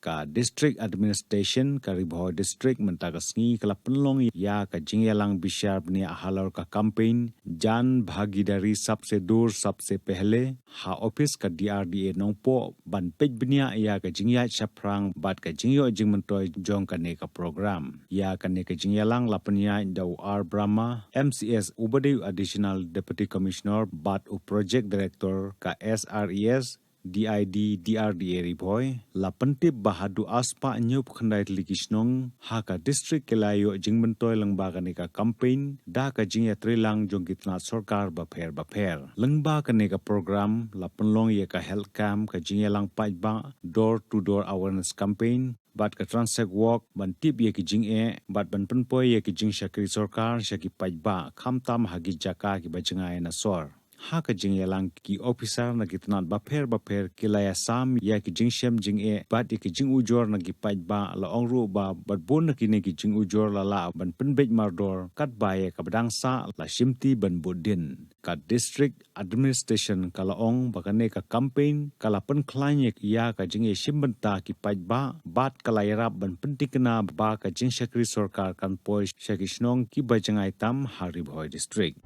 ka district administration ka Ribhoi district mentagasngi kala penlong ya ka jingyalang bishar bni ahalor ka campaign jan bhagidari sabse dur sabse pehle ha office ka DRDA nongpo ban pej bnia ya ka jingya chaprang bat ka jingyo jingmentoi jong ka ne ka program ya ka ne ka jingyalang lapanya daw R Brahma MCS Ubadi additional deputy commissioner bat u project director ka SRES DID DRDA Ribhoi la pentip bahadu aspa nyup khandai likisnong ha ka district kelayo jingmentoi langba ka ne ka campaign da ka jingya trilang jongkitna sarkar bapher langba ka ne ka program la penlong ye ka health camp ka jingya lang pajba door to door awareness campaign bat ka transact walk ban tip ye ki jing bat ban penpoi ye ki jing shakri sarkar shaki pajba khamtam hagi jaka ki bajngai na sor ha ka jing yalang ki officer na kitnat bapher kilaya sam ya ki jing shem jing bat ki jing ujor na ki pajba la ongru ba bat bon na ki ne ki jing ujor la ban penbej mardor kat baye ka badang sa la shimti ban bodin ka district administration kala ong bakane ka campaign kala pen klanye ya ka jing shimbenta ki pajba bat kala yarap ban pentikna ba ka jing shakri sarkar kan poi shakishnong ki bajangai tam Ribhoi district